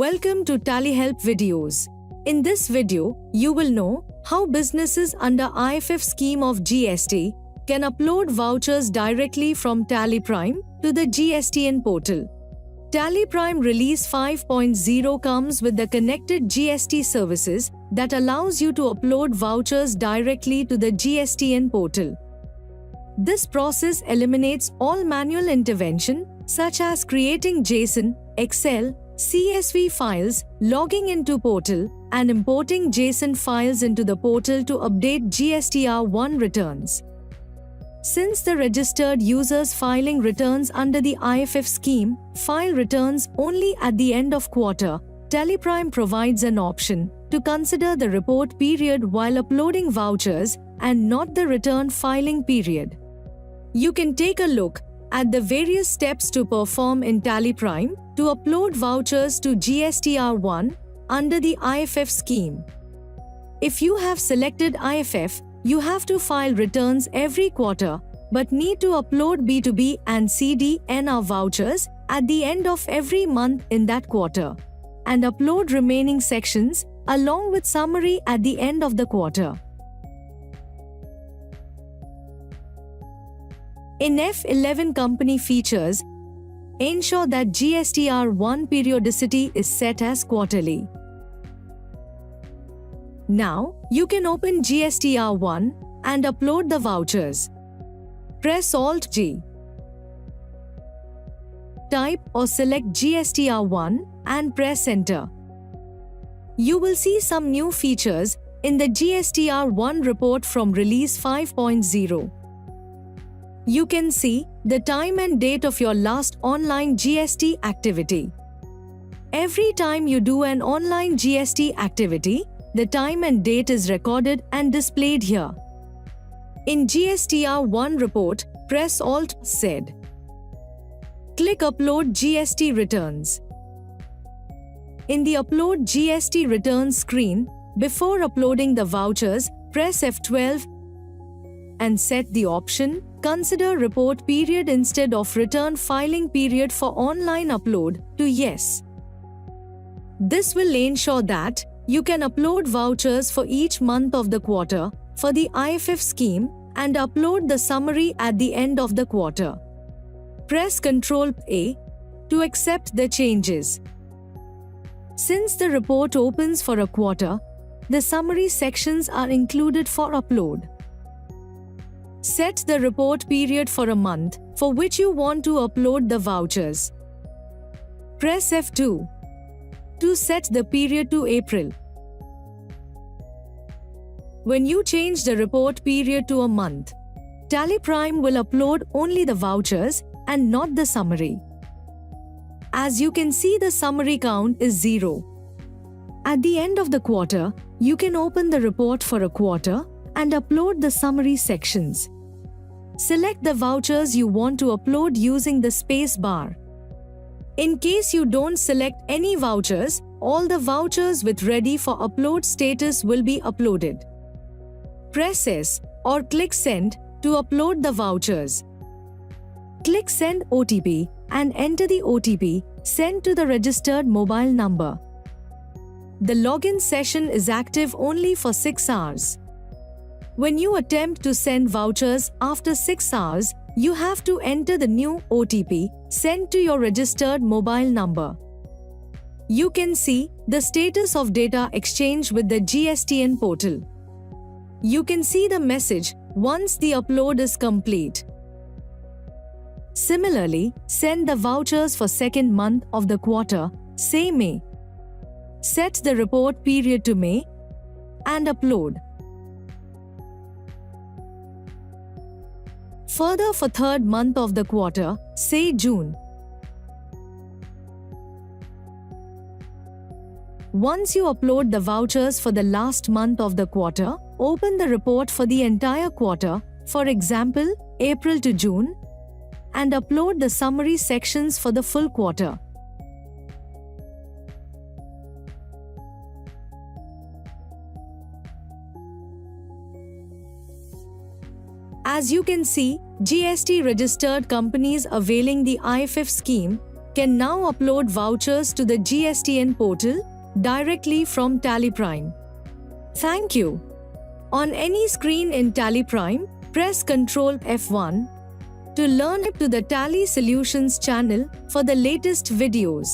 Welcome to TallyHelp videos. In this video, you will know how businesses under IFF scheme of GST can upload vouchers directly from Tally Prime to the GSTN portal. Tally Prime Release 5.0 comes with the connected GST services that allows you to upload vouchers directly to the GSTN portal. This process eliminates all manual intervention such as creating JSON, Excel, CSV files, logging into portal, and importing JSON files into the portal to update GSTR1 returns. Since the registered users filing returns under the IFF scheme file returns only at the end of quarter, TallyPrime provides an option to consider the report period while uploading vouchers and not the return filing period. You can take a look at the various steps to perform in TallyPrime to upload vouchers to GSTR1 under the IFF scheme. If you have selected IFF, you have to file returns every quarter but need to upload B2B and CD/NR vouchers at the end of every month in that quarter and upload remaining sections along with summary at the end of the quarter. In F11 company features, ensure that GSTR1 periodicity is set as quarterly. Now, you can open GSTR1 and upload the vouchers. Press Alt-G. Type or select GSTR1 and press Enter. You will see some new features in the GSTR1 report from Release 5.0. You can see the time and date of your last online GST activity. Every time you do an online GST activity, the time and date is recorded and displayed here. In GSTR1 report, press Alt-Z. Click Upload GST Returns. In the Upload GST Returns screen, before uploading the vouchers, press F12 and set the option Consider report period instead of return filing period for online upload to Yes. This will ensure that you can upload vouchers for each month of the quarter for the IFF scheme and upload the summary at the end of the quarter. Press Ctrl+A to accept the changes. Since the report opens for a quarter, the summary sections are included for upload. Set the report period for a month for which you want to upload the vouchers. Press F2 to set the period to April. When you change the report period to a month, TallyPrime will upload only the vouchers and not the summary. As you can see, the summary count is 0. At the end of the quarter, you can open the report for a quarter and upload the summary sections. Select the vouchers you want to upload using the space bar. In case you don't select any vouchers, all the vouchers with Ready for Upload status will be uploaded. Press S or click Send to upload the vouchers. Click Send OTP and enter the OTP sent to the registered mobile number. The login session is active only for 6 hours. When you attempt to send vouchers after 6 hours, you have to enter the new OTP sent to your registered mobile number. You can see the status of data exchange with the GSTN portal. You can see the message once the upload is complete. Similarly, send the vouchers for second month of the quarter, say May. Set the report period to May and upload. Further, for third month of the quarter, say June. Once you upload the vouchers for the last month of the quarter, open the report for the entire quarter, for example, April to June, and upload the summary sections for the full quarter. As you can see, GST registered companies availing the IFF scheme can now upload vouchers to the GSTN portal directly from Tally Prime. Thank you. On any screen in Tally Prime, press Ctrl F1 to learn to the Tally Solutions channel for the latest videos.